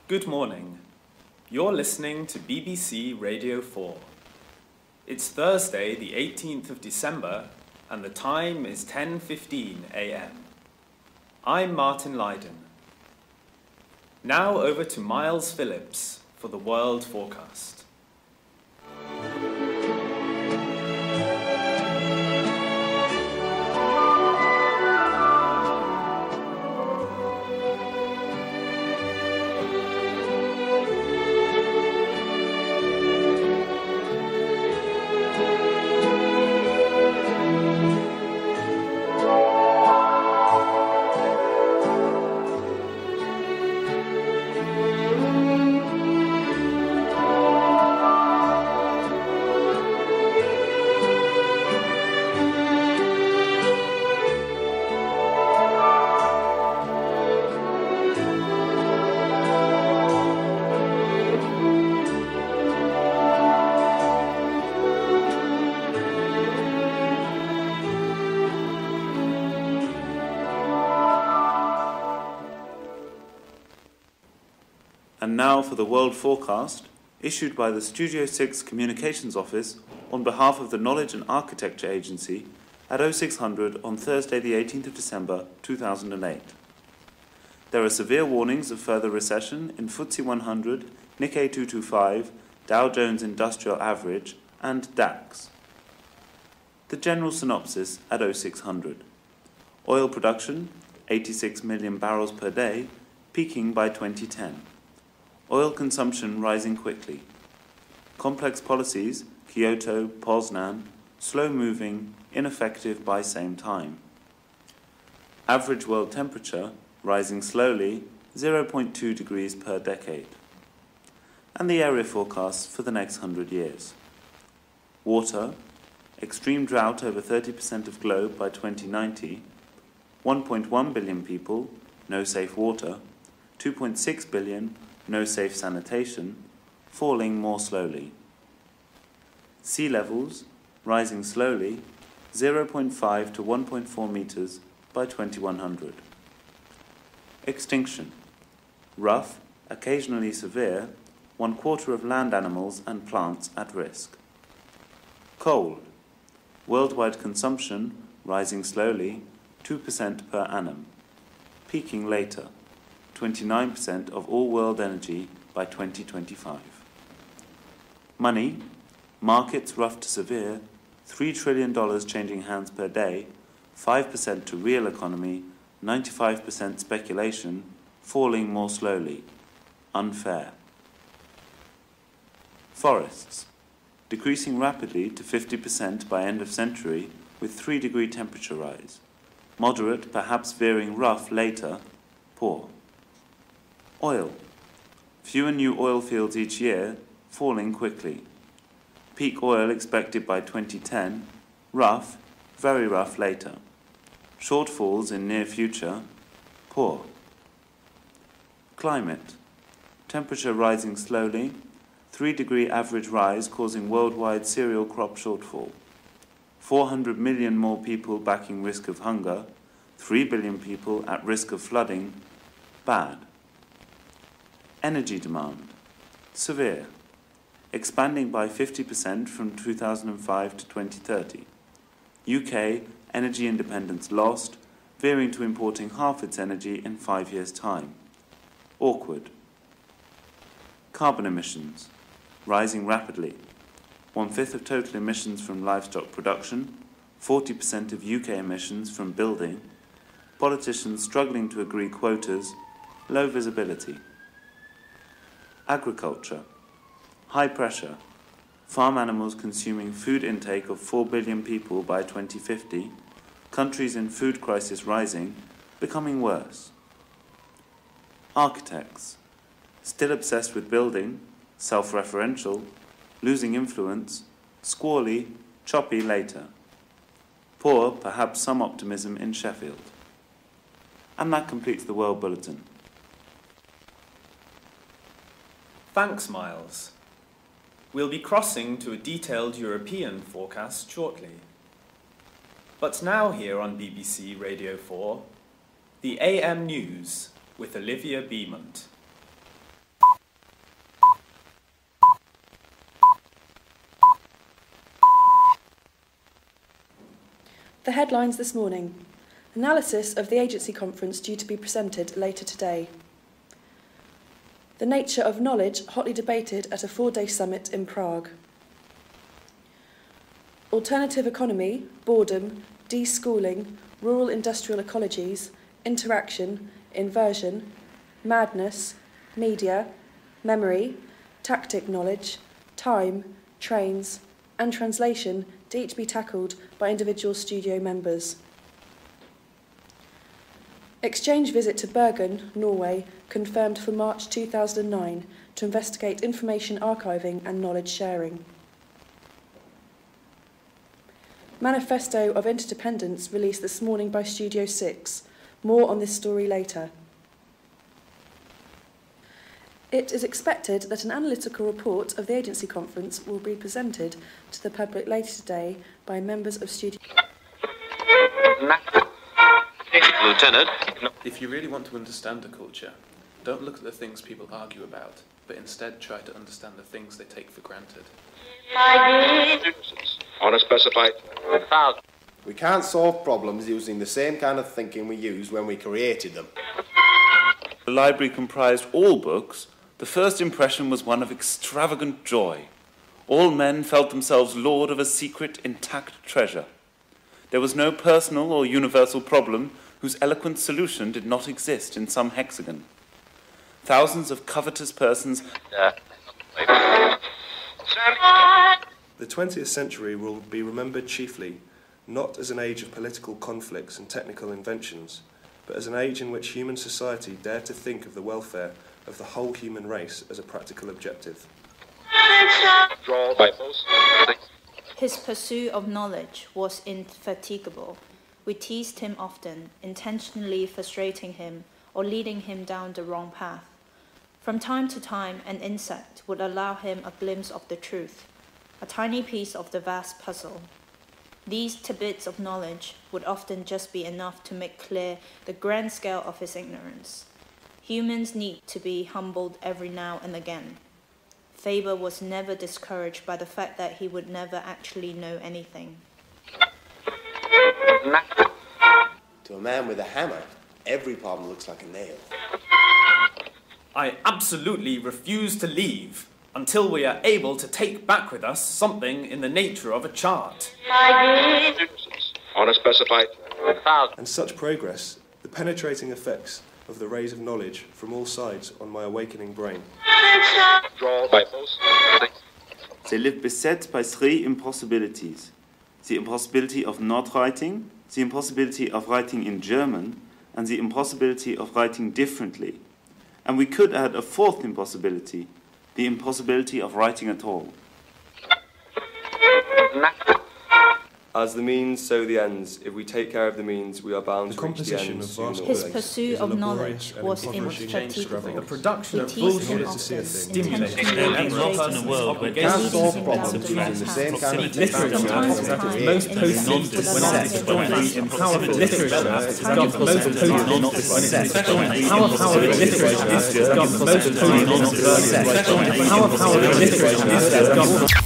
Good morning. You're listening to BBC Radio 4. It's Thursday, the 18th of December, and the time is 10:15 a.m. I'm Martin Lydon. Now over to Miles Phillips for the World Forecast. And now for the World Forecast, issued by the Studio6 Communications Office on behalf of the Knowledge and Architecture Agency at 0600 on Thursday the 18th of December 2008. There are severe warnings of further recession in FTSE 100, Nikkei 225, Dow Jones Industrial Average and DAX. The general synopsis at 0600. Oil production, 86 million barrels per day, peaking by 2010. Oil consumption rising quickly. Complex policies, Kyoto, Poznan, slow-moving, ineffective by same time. Average world temperature rising slowly, 0.2 degrees per decade. And the area forecasts for the next 100 years. Water, extreme drought over 30% of globe by 2090, 1.1 billion people, no safe water, 2.6 billion, no safe sanitation, falling more slowly. Sea levels, rising slowly, 0.5 to 1.4 meters by 2100. Extinction, rough, occasionally severe, 1/4 of land animals and plants at risk. Coal, worldwide consumption, rising slowly, 2% per annum, peaking later. 29% of all world energy by 2025. Money, markets rough to severe, $3 trillion changing hands per day, 5% to real economy, 95% speculation, falling more slowly, unfair. Forests, decreasing rapidly to 50% by end of century with 3-degree temperature rise, moderate, perhaps veering rough later, poor. Oil, fewer new oil fields each year, falling quickly. Peak oil expected by 2010, rough, very rough later. Shortfalls in near future, poor. Climate, temperature rising slowly, 3-degree average rise causing worldwide cereal crop shortfall. 400 million more people backing risk of hunger, 3 billion people at risk of flooding, bad. Energy demand, severe, expanding by 50% from 2005 to 2030. UK energy independence lost, veering to importing half its energy in 5 years' time. Awkward. Carbon emissions, rising rapidly. 1/5 of total emissions from livestock production, 40% of UK emissions from building. Politicians struggling to agree quotas, low visibility. Agriculture, high pressure, farm animals consuming food intake of 4 billion people by 2050, countries in food crisis rising, becoming worse. Architects, still obsessed with building, self-referential, losing influence, squally, choppy later. Poor, perhaps some optimism in Sheffield. And that completes the World Bulletin. Thanks, Miles. We'll be crossing to a detailed European forecast shortly. But now here on BBC Radio 4, the AM News with Olivia Beaumont. The headlines this morning. Analysis of the agency conference due to be presented later today. The nature of knowledge hotly debated at a 4-day summit in Prague. Alternative economy, boredom, de-schooling, rural industrial ecologies, interaction, inversion, madness, media, memory, tactic knowledge, time, trains, and translation to each be tackled by individual studio members. Exchange visit to Bergen, Norway, confirmed for March 2009 to investigate information archiving and knowledge sharing. Manifesto of Interdependence released this morning by Studio6. More on this story later. It is expected that an analytical report of the agency conference will be presented to the public later today by members of Studio. Lieutenant. If you really want to understand a culture, don't look at the things people argue about, but instead try to understand the things they take for granted. On a specified file. We can't solve problems using the same kind of thinking we used when we created them. The library comprised all books. The first impression was one of extravagant joy. All men felt themselves lord of a secret, intact treasure. There was no personal or universal problem whose eloquent solution did not exist in some hexagon. Thousands of covetous persons... The 20th century will be remembered chiefly not as an age of political conflicts and technical inventions, but as an age in which human society dared to think of the welfare of the whole human race as a practical objective. His pursuit of knowledge was indefatigable. We teased him often, intentionally frustrating him or leading him down the wrong path. From time to time, an insect would allow him a glimpse of the truth, a tiny piece of the vast puzzle. These tidbits of knowledge would often just be enough to make clear the grand scale of his ignorance. Humans need to be humbled every now and again. Faber was never discouraged by the fact that he would never actually know anything. To a man with a hammer, every problem looks like a nail. I absolutely refuse to leave until we are able to take back with us something in the nature of a chart. On a specified file. And such progress, the penetrating effects of the rays of knowledge from all sides on my awakening brain. They live beset by 3 impossibilities. The impossibility of not writing, the impossibility of writing in German, and the impossibility of writing differently. And we could add a 4th impossibility, the impossibility of writing at all. As the means, so the ends. If we take care of the means, we are bound to reach the ends sooner or His later. pursuit of knowledge was indefatigable. The production of He teased him bullshit often, stimulated intentionally lost frustrating in a world where him, can't leading solve him problems down the using wrong the path. same kind of literature From time to is time, most an potent insect would allow him a glimpse of the powerful vast literature puzzle. is the most potent powerful literature is the most potent